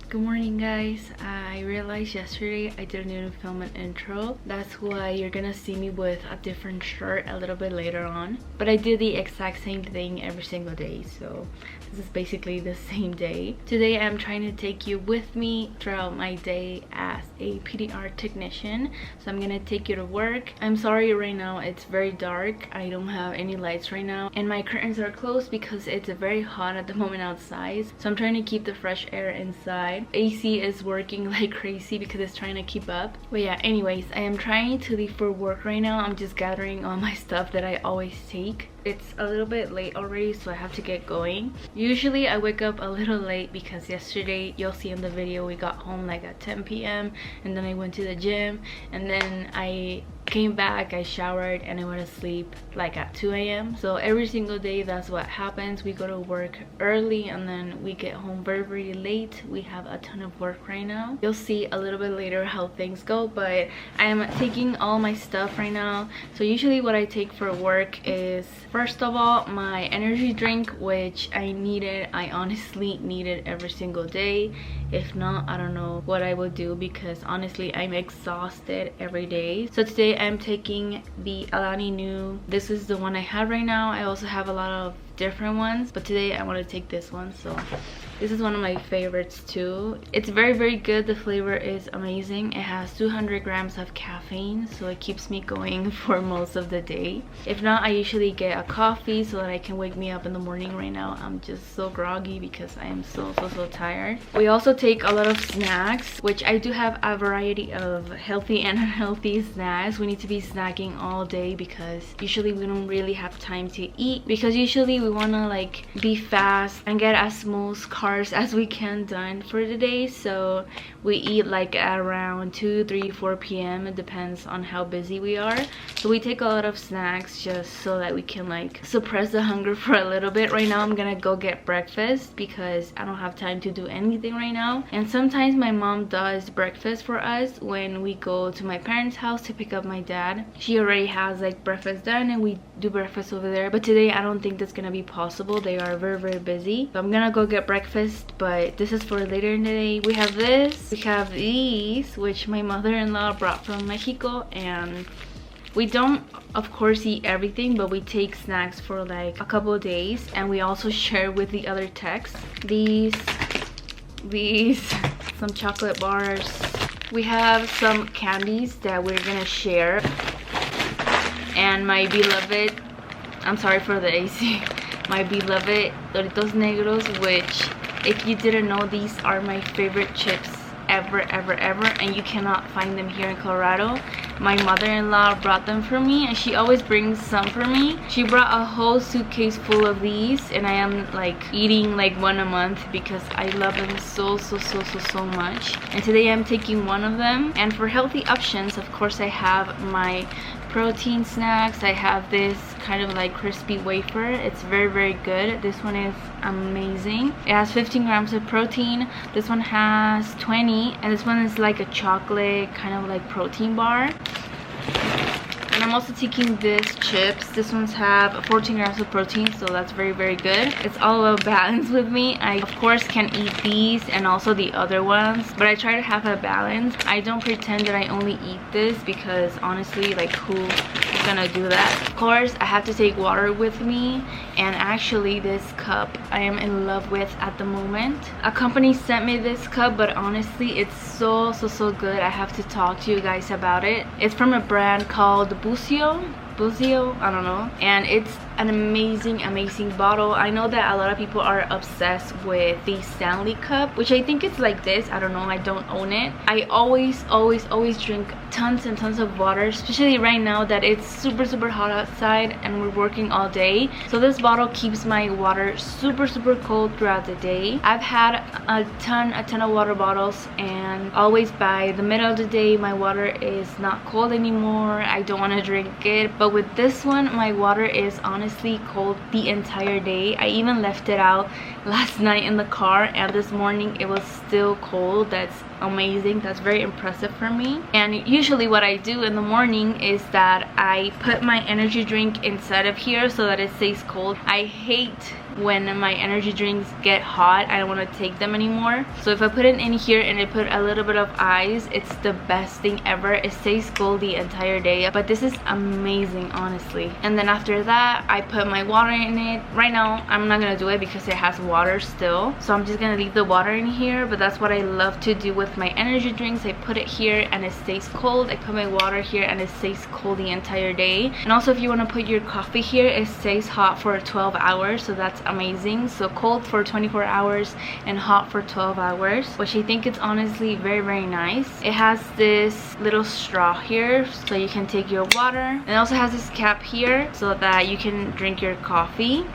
Good morning, guys. I realized yesterday I didn't even film an intro. That's why you're gonna see me with a different shirt a little bit later on. But I did the exact same thing every single day, so this is basically the same day. Today I'm trying to take you with me throughout my day as a PDR technician. So I'm gonna take you to work. I'm sorry right now it's very dark. I don't have any lights right now and my curtains are closed because it's very hot at the moment outside. So I'm trying to keep the fresh air inside. AC is working like crazy because it's trying to keep up. But yeah, anyways, I am trying to leave for work right now. I'm just gathering all my stuff that I always take. It's a little bit late already, so I have to get going. Usually I wake up a little late because yesterday, you'll see in the video, we got home like at 10 p.m. and then I went to the gym and then I came back, I showered, and I went to sleep like at 2 a.m. So every single day that's what happens. We go to work early and then we get home very late. We have a ton of work right now. You'll see a little bit later how things go, but I am taking all my stuff right now. So usually what I take for work is, first of all, my energy drink, which I needed. I honestly need it every single day. If not, I don't know what I will do because honestly I'm exhausted every day. So today I'm taking the Alani Nu. This is the one I have right now. I also have a lot of different ones, but today I want to take this one. So this is one of my favorites too. It's very good. The flavor is amazing. It has 200 grams of caffeine, so it keeps me going for most of the day. If not, I usually get a coffee so that I can wake me up in the morning. Right now I'm just so groggy because I am so tired. We also take a lot of snacks, which I do have a variety of healthy and unhealthy snacks. We need to be snacking all day because usually we don't really have time to eat, because usually we want to like be fast and get as most carbs as we can done for the day. So we eat like at around 2, 3, 4 p.m. It depends on how busy we are. So we take a lot of snacks just so that we can like suppress the hunger for a little bit. Right now I'm gonna go get breakfast because I don't have time to do anything right now. And sometimes my mom does breakfast for us when we go to my parents' house to pick up my dad. She already has like breakfast done and we do breakfast over there. But today I don't think that's gonna be possible. They are very busy. So I'm gonna go get breakfast, but this is for later in the day. We have this, we have these, which my mother-in-law brought from Mexico, and we don't of course eat everything, but we take snacks for like a couple of days, and we also share with the other techs. These some chocolate bars. We have some candies that we're gonna share, and my beloved, I'm sorry for the AC, my beloved Doritos Negros, which if you didn't know, these are my favorite chips ever, and you cannot find them here in Colorado. My mother-in-law brought them for me and she always brings some for me. She brought a whole suitcase full of these and I am like eating like one a month because I love them so much. And today I'm taking one of them. And for healthy options, of course, I have my protein snacks. I have this kind of like crispy wafer. It's very good. This one is amazing. It has 15 grams of protein. This one has 20, and this one is like a chocolate kind of like protein bar. And I'm also taking this chips. This ones have 14 grams of protein, so that's very good. It's all about balance with me. I of course can eat these and also the other ones, but I try to have a balance. I don't pretend that I only eat this because honestly, like, who is gonna do that? Of course, I have to take water with me, and actually this cup I am in love with at the moment. A company sent me this cup, but honestly it's so good. I have to talk to you guys about it. It's from a brand called Busio, I don't know, and it's an amazing bottle. I know that a lot of people are obsessed with the Stanley cup, which I think it's like this. I don't know, I don't own it. I always drink tons and tons of water, especially right now that it's super hot outside and we're working all day. So this bottle keeps my water super cold throughout the day. I've had a ton of water bottles, and always by the middle of the day my water is not cold anymore. I don't want to drink it. But with this one, my water is honestly cold the entire day. I even left it out last night in the car, and this morning it was still cold. That's amazing. That's very impressive for me. And usually what I do in the morning is that I put my energy drink inside of here so that it stays cold. I hate when my energy drinks get hot, I don't want to take them anymore. So if I put it in here and I put a little bit of ice, it's the best thing ever. It stays cold the entire day, but this is amazing, honestly. And then after that, I put my water in it. Right now I'm not gonna do it because it has water still, so I'm just gonna leave the water in here. But that's what I love to do with my energy drinks. I put it here and it stays cold. I put my water here and it stays cold the entire day. And also if you want to put your coffee here, it stays hot for 12 hours, so that's amazing. So cold for 24 hours and hot for 12 hours, which I think it's honestly very nice. It has this little straw here so you can take your water, and it also has this cap here so that you can drink your coffee.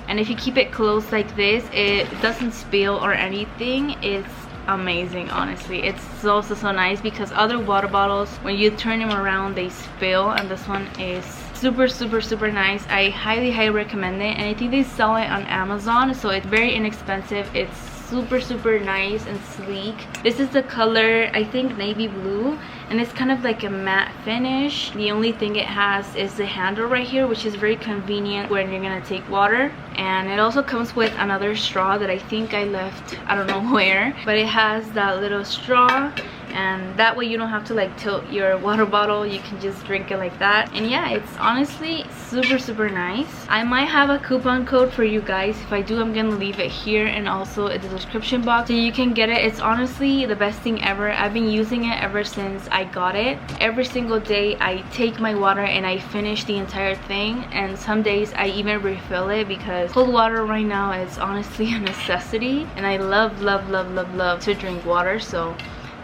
And if you keep it closed like this, it doesn't spill or anything. It's amazing, honestly. It's also so nice because other water bottles, when you turn them around, they spill, and this one is super nice. I highly recommend it, and I think they sell it on Amazon, so it's very inexpensive. It's super nice and sleek. This is the color, I think, navy blue, and it's kind of like a matte finish. The only thing it has is the handle right here, which is very convenient when you're gonna take water. And it also comes with another straw that I think I left, I don't know where, but it has that little straw, and that way you don't have to like tilt your water bottle. You can just drink it like that. And yeah, it's honestly super nice. I might have a coupon code for you guys. If I do, I'm gonna leave it here and also in the description box so you can get it. It's honestly the best thing ever. I've been using it ever since I got it. Every single day I take my water and I finish the entire thing, and some days I even refill it because cold water right now is honestly a necessity, and I love to drink water, so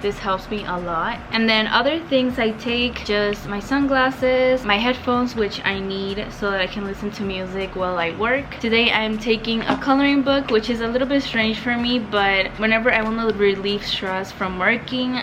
this helps me a lot. And then other things I take, just my sunglasses, my headphones, which I need so that I can listen to music while I work. Today I'm taking a coloring book, which is a little bit strange for me, but whenever I want to relieve stress from working,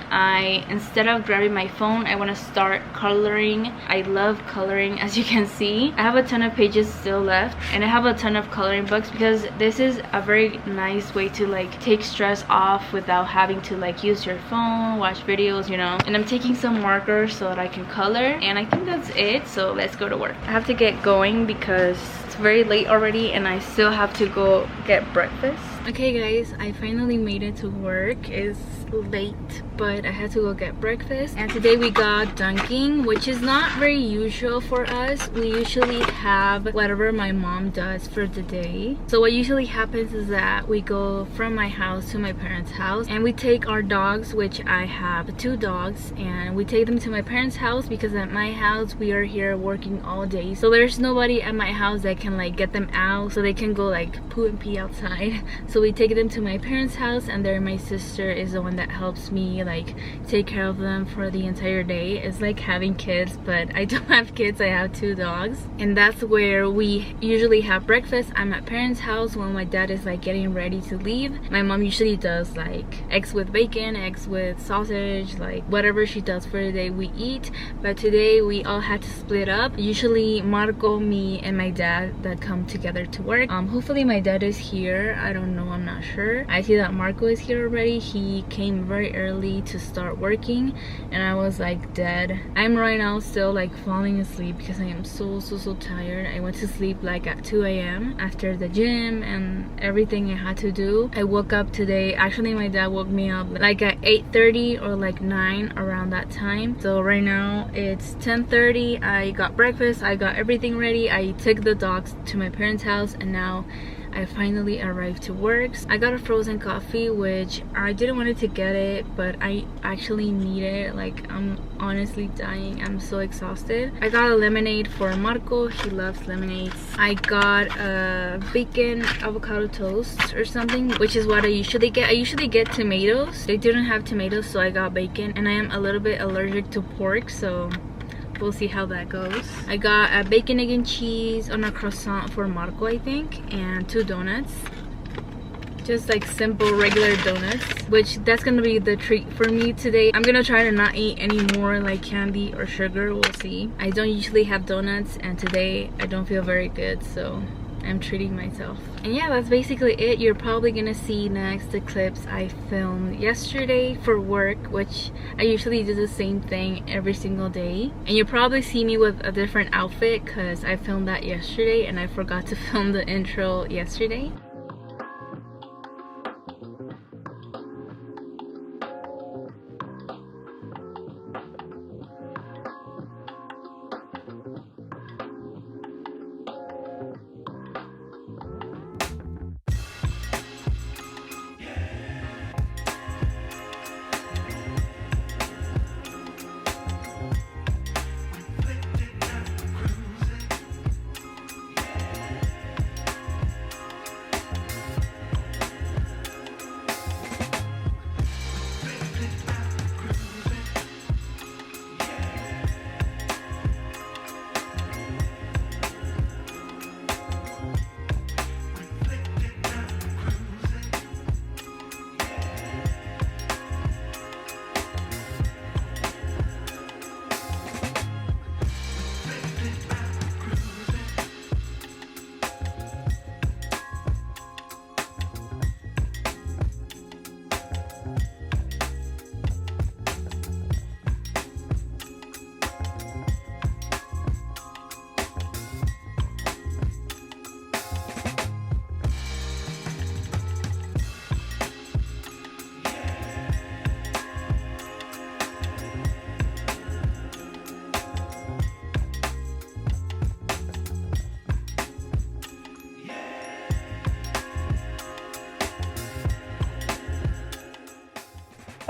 instead of grabbing my phone, I want to start coloring. I love coloring, as you can see. I have a ton of pages still left, and I have a ton of coloring books because this is a very nice way to like take stress off without having to like use your phone, watch videos, you know. And I'm taking some markers so that I can color, and I think that's it. So let's go to work. I have to get going because it's very late already and I still have to go get breakfast. Okay guys, I finally made it to work. It's late, but I had to go get breakfast, and today we got dunking, which is not very usual for us. We usually have whatever my mom does for the day. So what usually happens is that we go from my house to my parents' house, and we take our dogs, which I have 2 dogs, and we take them to my parents' house because at my house we are here working all day, so there's nobody at my house that can like get them out so they can go like poo and pee outside. So we take them to my parents' house, and there my sister is the one that helps me like take care of them for the entire day. It's like having kids, but I don't have kids, I have 2 dogs. And that's where we usually have breakfast. I'm at parents' house when my dad is like getting ready to leave. My mom usually does like eggs with bacon, eggs with sausage, like whatever she does for the day we eat. But today we all had to split up. Usually Marco, me, and my dad that come together to work. Hopefully my dad is here. I don't know, I'm not sure. I see that Marco is here already. He came very early to start working, and I was like dead. I'm right now still like falling asleep because I am so tired. I went to sleep like at 2 a.m. after the gym and everything I had to do. I woke up today, actually my dad woke me up like at 8:30 or like 9, around that time. So right now it's 10:30. I got breakfast, I got everything ready. I took the dogs to my parents' house, and now I finally arrived to work. I got a frozen coffee, which I didn't want to get it, but I actually need it. Like, I'm honestly dying. I'm so exhausted. I got a lemonade for Marco. He loves lemonades. I got a bacon avocado toast or something, which is what I usually get. I usually get tomatoes. They didn't have tomatoes, so I got bacon, and I am a little bit allergic to pork, so we'll see how that goes. I got a bacon, egg, and cheese on a croissant for Marco, I think, and 2 donuts. Just like simple regular donuts, which that's gonna be the treat for me today. I'm gonna try to not eat any more like candy or sugar. We'll see. I don't usually have donuts, and today I don't feel very good, so I'm treating myself. And yeah, that's basically it. You're probably gonna see next the clips I filmed yesterday for work, which I usually do the same thing every single day. And you'll probably see me with a different outfit because I filmed that yesterday and I forgot to film the intro yesterday.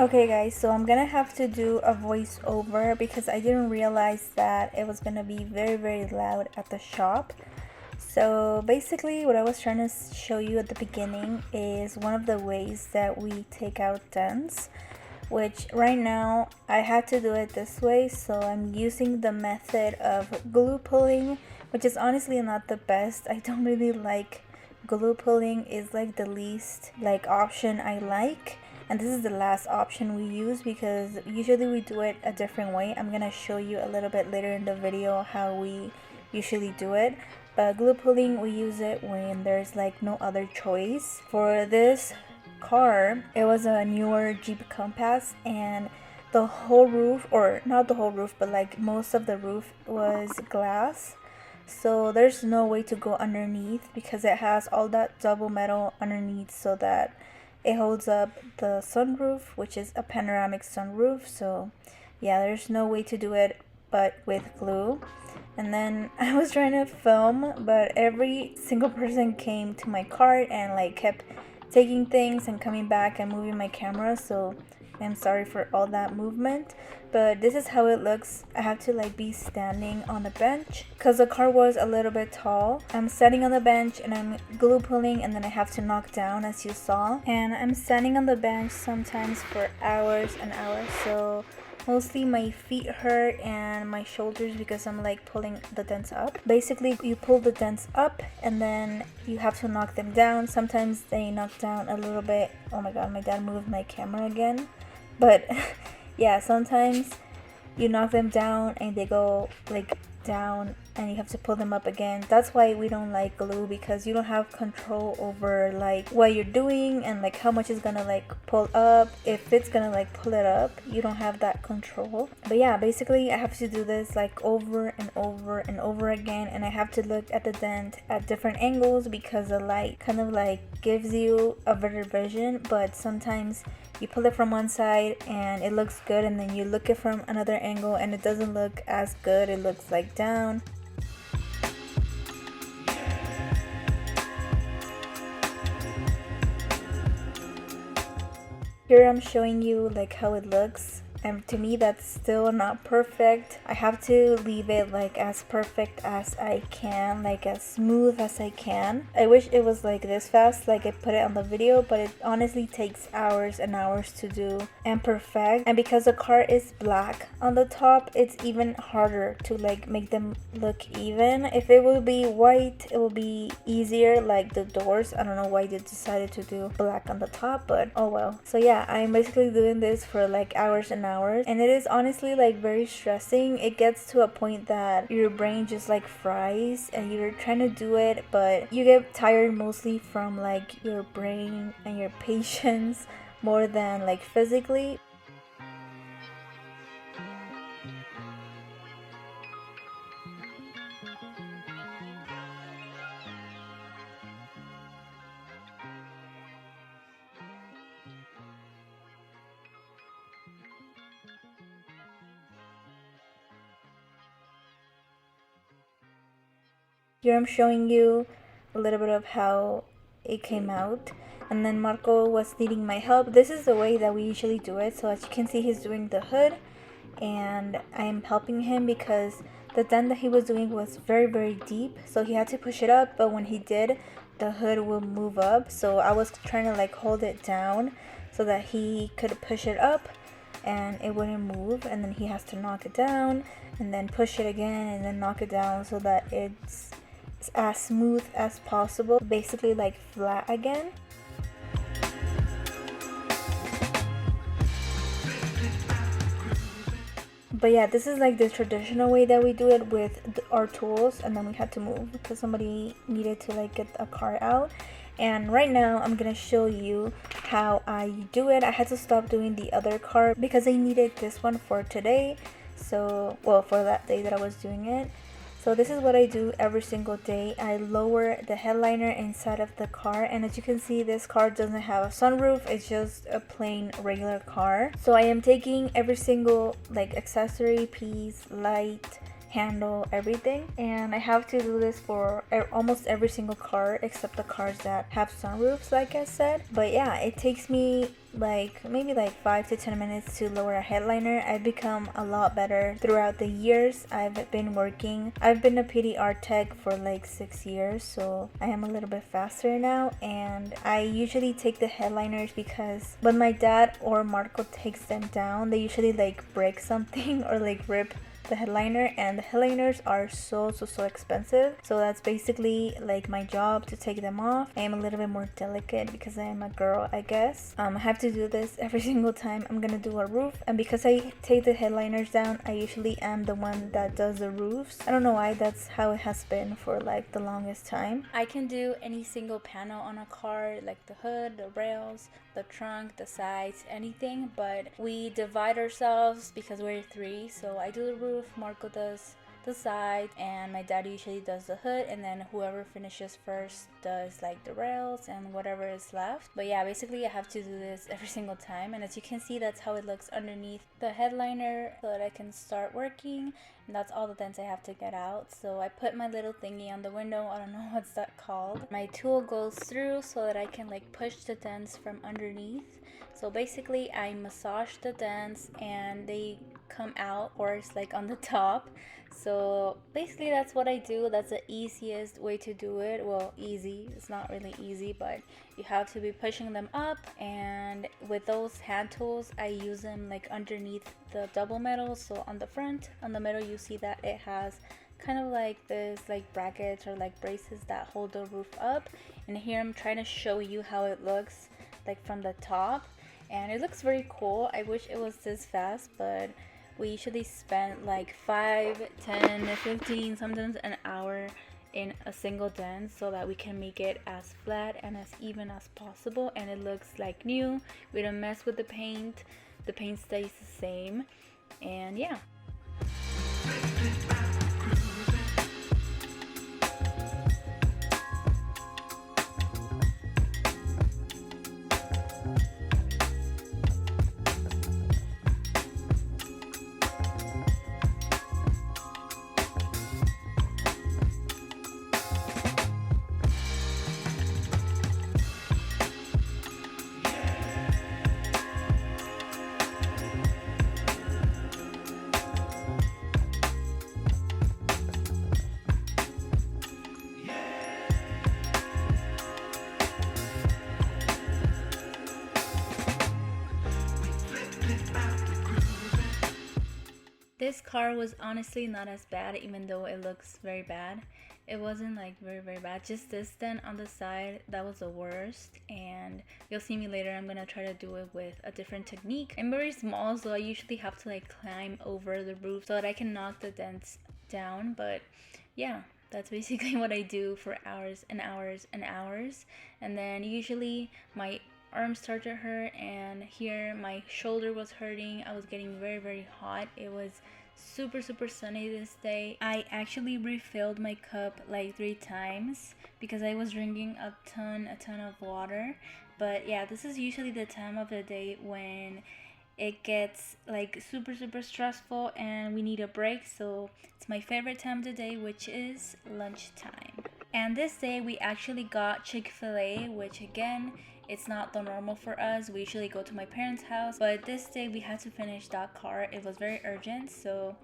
Okay guys, so I'm gonna have to do a voiceover because I didn't realize that it was gonna be very loud at the shop. So basically what I was trying to show you at the beginning is one of the ways that we take out dents, which right now I had to do it this way, so I'm using the method of glue pulling, which is honestly not the best. I don't really like glue pulling. Is like the least option I like. And this is the last option we use because usually we do it a different way. I'm gonna show you a little bit later in the video how we usually do it. But glue pulling, we use it when there's like no other choice. For this car, it was a newer Jeep Compass, and the whole roof, or not the whole roof, but like most of the roof was glass. So there's no way to go underneath because it has all that double metal underneath so that it holds up the sunroof, which is a panoramic sunroof. So yeah, there's no way to do it but with glue. And then I was trying to film, but every single person came to my cart and like kept taking things and coming back and moving my camera, so I'm sorry for all that movement. But this is how it looks. I have to like be standing on the bench because the car was a little bit tall. I'm standing on the bench and I'm glue pulling, and then I have to knock down, as you saw. And I'm standing on the bench sometimes for hours and hours, so mostly my feet hurt and my shoulders because I'm like pulling the dents up. Basically, you pull the dents up and then you have to knock them down. Sometimes they knock down a little bit. Oh my god, my dad moved my camera again. But yeah, sometimes you knock them down and they go like down and you have to pull them up again. That's why we don't like glue, because you don't have control over like what you're doing and like how much is gonna like pull up. If it's gonna like pull it up, you don't have that control. But yeah, basically I have to do this like over and over and over again, and I have to look at the dent at different angles because the light kind of like gives you a better vision. But sometimes you pull it from one side and it looks good, and then you look it from another angle and it doesn't look as good. It looks like down. Here I'm showing you like how it looks, and to me that's still not perfect. I have to leave it like as perfect as I can, like as smooth as I can. I wish it was like this fast like I put it on the video, but it honestly takes hours and hours to do and perfect. And because the car is black on the top, it's even harder to like make them look even. If it would be white, it would be easier, like the doors. I don't know why they decided to do black on the top, but oh well. So yeah, I'm basically doing this for like hours and hours, and it is honestly like very stressing. It gets to a point that your brain just like fries and you're trying to do it, but you get tired mostly from like your brain and your patience more than like physically. Here I'm showing you a little bit of how it came out, and then Marco was needing my help. This is the way that we usually do it. So as you can see, he's doing the hood and I'm helping him because the dent that he was doing was very deep, so he had to push it up, but when he did, the hood will move up. So I was trying to like hold it down so that he could push it up and it wouldn't move, and then he has to knock it down and then push it again and then knock it down so that it's as smooth as possible, basically like flat again. But yeah, this is like the traditional way that we do it with our tools, and then we had to move because somebody needed to like get a car out. And right now I'm gonna show you how I do it. I had to stop doing the other car because I needed this one for today, so well, for that day that I was doing it. So this is what I do every single day. I lower the headliner inside of the car, and as you can see, this car doesn't have a sunroof. It's just a plain regular car. So I am taking every single like accessory piece, light, handle, everything, and I have to do this for almost every single car except the cars that have sunroofs, like I said. But yeah, it takes me like maybe like 5 to 10 minutes to lower a headliner. I've become a lot better throughout the years I've been working. I've been a PDR tech for like 6 years, so I am a little bit faster now. And I usually take the headliners because when my dad or Marco takes them down, they usually like break something or like rip the headliner, and the headliners are so expensive. So that's basically like my job, to take them off. I am a little bit more delicate because I am a girl, I guess. I have to do this every single time I'm gonna do a roof, and because I take the headliners down, I usually am the one that does the roofs. I don't know why, that's how it has been for like the longest time. I can do any single panel on a car, like the hood, the rails, the trunk, the sides, anything, but we divide ourselves because we're 3. So I do the roof, Marco does the side, and my dad usually does the hood, and then whoever finishes first does like the rails and whatever is left. But yeah, basically I have to do this every single time, and as you can see, that's how it looks underneath the headliner so that I can start working. And that's all the dents I have to get out. So I put my little thingy on the window, I don't know what's that called. My tool goes through so that I can like push the dents from underneath. So basically I massage the dents and they come out, or it's like on the top. So basically that's what I do. That's the easiest way to do it. Well, easy, it's not really easy, but you have to be pushing them up. And with those hand tools, I use them like underneath the double metal. So on the front, on the middle, you see that it has kind of like this like brackets or like braces that hold the roof up. And here I'm trying to show you how it looks like from the top, and it looks very cool. I wish it was this fast, but we usually spend like 5, 10, 15, sometimes an hour in a single dent so that we can make it as flat and as even as possible, and it looks like new. We don't mess with the paint stays the same, and yeah. This car was honestly not as bad, even though it looks very bad. It wasn't like very bad. Just this dent on the side, that was the worst. And you'll see me later, I'm gonna try to do it with a different technique. I'm very small, so I usually have to like climb over the roof so that I can knock the dents down. But yeah, that's basically what I do for hours and hours and hours. And then usually my arms start to hurt, and here my shoulder was hurting. I was getting very hot. It was super sunny this day. I actually refilled my cup like 3 times because I was drinking a ton of water. But yeah, this is usually the time of the day when it gets like super stressful and we need a break. So it's my favorite time of the day, which is lunchtime. And this day we actually got Chick-fil-A, which again, it's not the normal for us. We usually go to my parents' house, but this day we had to finish that car. It was very urgent, so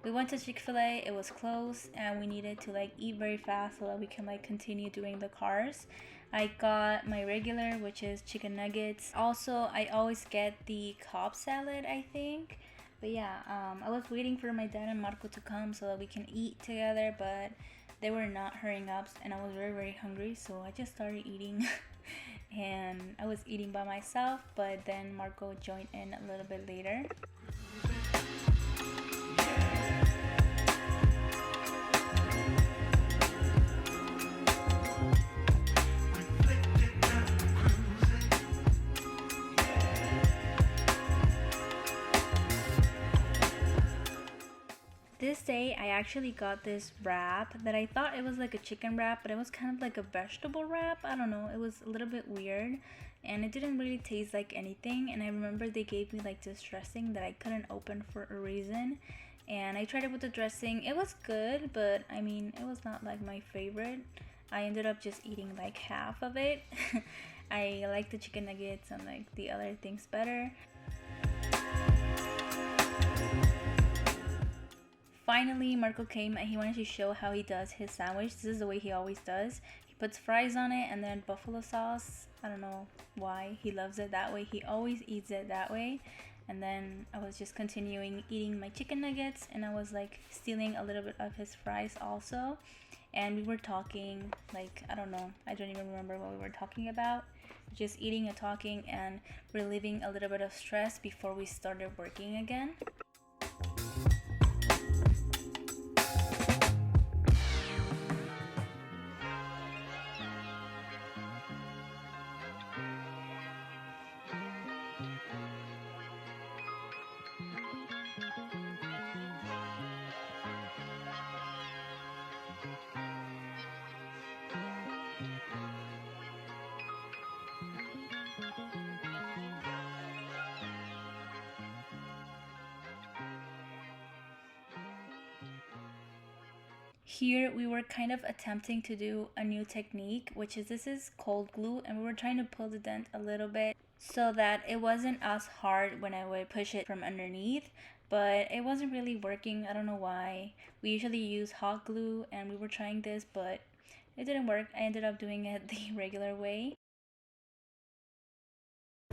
we went to Chick-fil-A. It was closed and we needed to like eat very fast so that we can like continue doing the cars. I got my regular, which is chicken nuggets. Also, I always get the Cobb salad, I think. But yeah, I was waiting for my dad and Marco to come so that we can eat together, but they were not hurrying up and I was very hungry, so I just started eating. And I was eating by myself, but then Marco joined in a little bit later. This day I actually got this wrap that I thought it was like a chicken wrap, but it was kind of like a vegetable wrap. I don't know, it was a little bit weird and it didn't really taste like anything. And I remember they gave me like this dressing that I couldn't open for a reason, and I tried it with the dressing. It was good, but I mean, it was not like my favorite. I ended up just eating like half of it. I like the chicken nuggets and like the other things better. Finally, Marco came and he wanted to show how he does his sandwich. This is the way he always does. He puts fries on it and then buffalo sauce. I don't know why he loves it that way. He always eats it that way. And then I was just continuing eating my chicken nuggets, and I was like stealing a little bit of his fries also. And we were talking, like, I don't know, I don't even remember what we were talking about. Just eating and talking and relieving a little bit of stress before we started working again. Here we were kind of attempting to do a new technique, which is this is cold glue, and we were trying to pull the dent a little bit so that it wasn't as hard when I would push it from underneath, but it wasn't really working. I don't know why. We usually use hot glue and we were trying this, but it didn't work. I ended up doing it the regular way.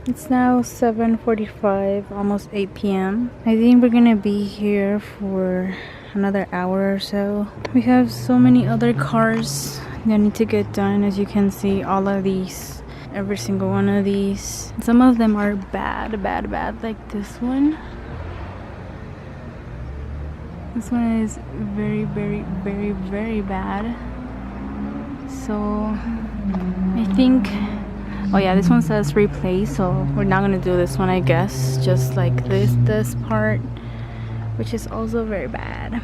It's now 7:45, almost 8 p.m. I think we're gonna be here for another hour or so. We have so many other cars that need to get done. As you can see, all of these, every single one of these. Some of them are bad, like this one. This one is very bad. So I think, oh yeah, this one says replace, so we're not gonna do this one, I guess. Just like this part, which is also very bad.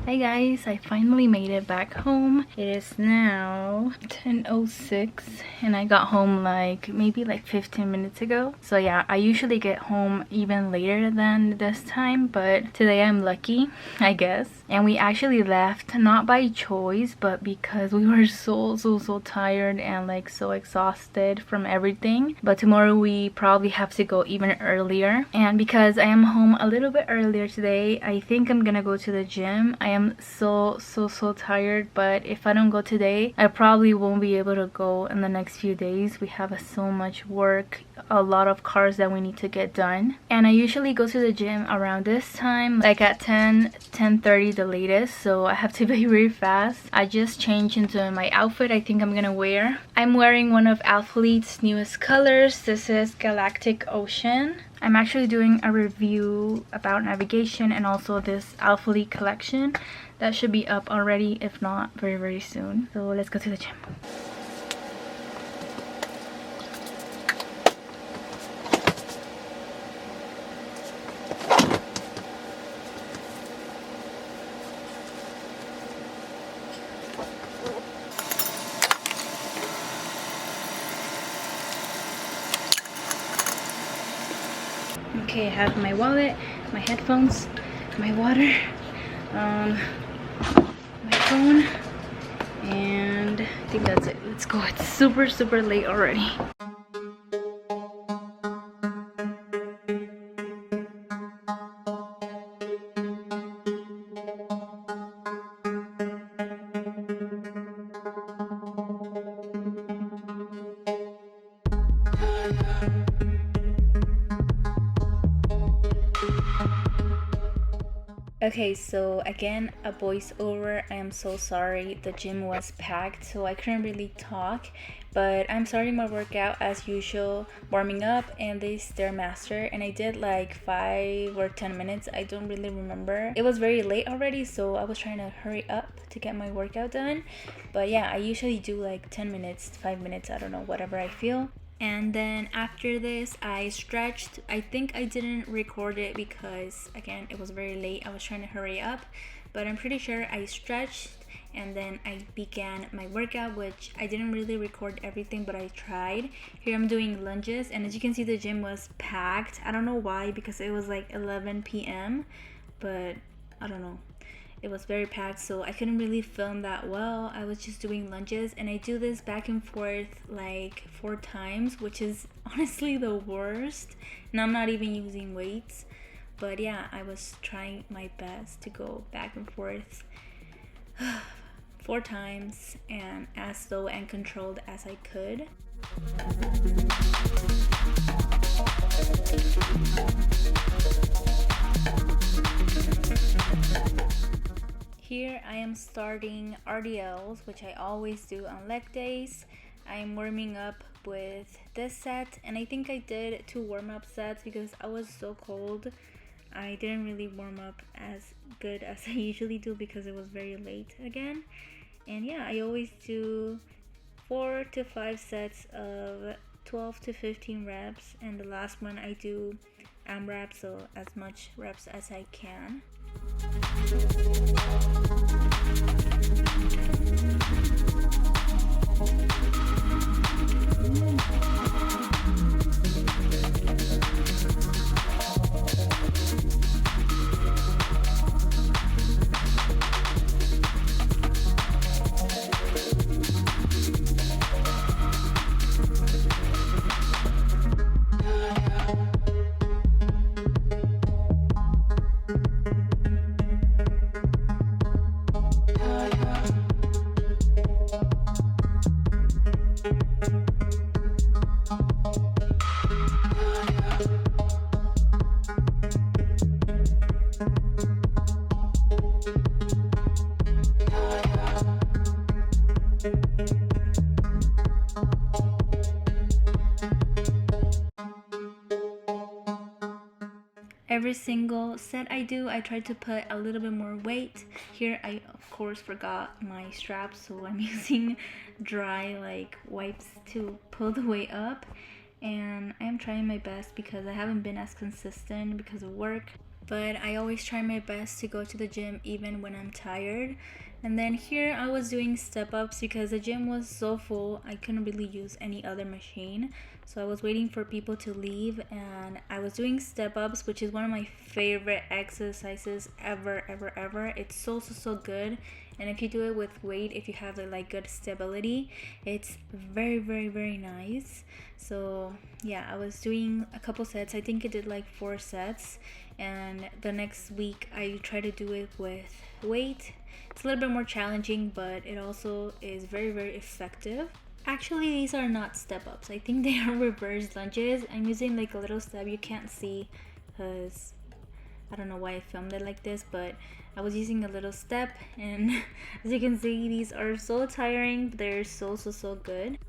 Hey guys, I finally made it back home. It is now 10:06 and I got home like maybe like 15 minutes ago. So yeah, I usually get home even later than this time, but today I'm lucky, I guess. And we actually left not by choice, but because we were so tired and like so exhausted from everything. But tomorrow we probably have to go even earlier, and because I am home a little bit earlier today, I think I'm gonna go to the gym. I am am so tired, but if I don't go today, I probably won't be able to go in the next few days. We have so much work, a lot of cars that we need to get done, and I usually go to the gym around this time, like at 10:30 the latest, so I have to be very fast. I just changed into my outfit I think I'm gonna wear. I'm wearing one of Athlete's newest colors. This is Galactic Ocean. I'm actually doing a review about navigation and also this Alphalete collection that should be up already, if not very soon. So let's go to the gym. Okay, I have my wallet, my headphones, my water, my phone, and I think that's it. Let's go. It's super late already. Okay, so again, a voiceover. I am so sorry. The gym was packed, so I couldn't really talk. But I'm starting my workout as usual, warming up in the Stairmaster, and I did like 5 or 10 minutes. I don't really remember. It was very late already, so I was trying to hurry up to get my workout done. But yeah, I usually do like 10 minutes, 5 minutes, I don't know, whatever I feel. And then after this, I stretched. I think I didn't record it because again, it was very late. I was trying to hurry up, but I'm pretty sure I stretched and then I began my workout, which I didn't really record everything, but I tried. Here I'm doing lunges, and as you can see, the gym was packed. I don't know why, because it was like 11 p.m., but I don't know. It was very packed, so I couldn't really film that well. I was just doing lunges, and I do this back and forth like 4 times, which is honestly the worst. And I'm not even using weights. But yeah, I was trying my best to go back and forth 4 times and as slow and controlled as I could. Here I am starting RDLs, which I always do on leg days. I'm warming up with this set, and I think I did 2 warm-up sets because I was so cold. I didn't really warm up as good as I usually do because it was very late again. And yeah, I always do 4 to 5 sets of 12 to 15 reps, and the last one I do AMRAP, so as much reps as I can. Every single set I do, I try to put a little bit more weight. Here I of course forgot my straps, so I'm using dry like wipes to pull the weight up, and I am trying my best because I haven't been as consistent because of work, but I always try my best to go to the gym even when I'm tired. And then here I was doing step ups because the gym was so full, I couldn't really use any other machine. So I was waiting for people to leave, and I was doing step ups, which is one of my favorite exercises ever. It's so good. And if you do it with weight, if you have like good stability, it's very nice. So yeah, I was doing a couple sets. I think I did like 4 sets, and the next week I try to do it with weight. It's a little bit more challenging, but it also is very effective. Actually, these are not step ups. I think they are reverse lunges. I'm using like a little step. You can't see because I don't know why I filmed it like this, but I was using a little step, and as you can see, these are so tiring, but they're so good.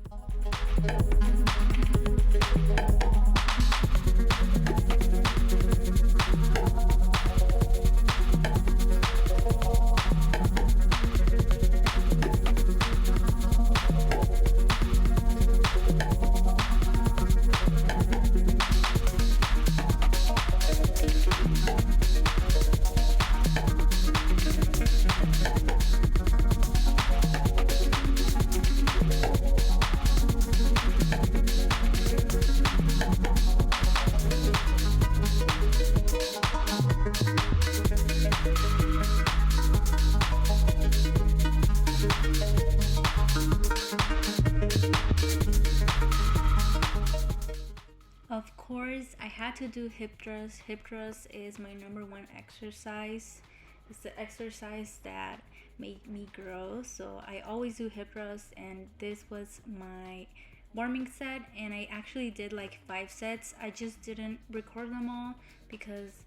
Of course, I had to do hip thrust. Hip thrust is my #1 exercise. It's the exercise that made me grow. So I always do hip thrust, and this was my warming set, and I actually did like 5 sets. I just didn't record them all because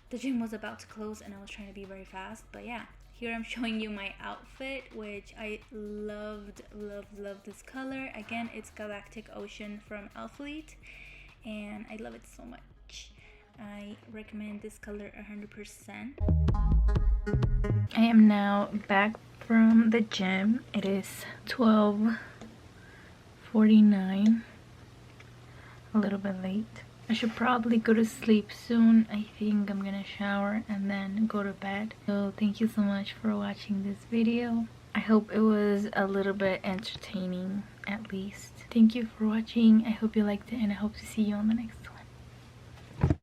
the gym was about to close and I was trying to be very fast. But yeah, here I'm showing you my outfit, which I loved this color. Again, it's Galactic Ocean from Elfleet, and I love it so much. I recommend this color 100%. I am now back from the gym. It is 12:49, a little bit late. I should probably go to sleep soon. I think I'm gonna shower and then go to bed. So thank you so much for watching this video. I hope it was a little bit entertaining, at least. Thank you for watching. I hope you liked it, and I hope to see you on the next one.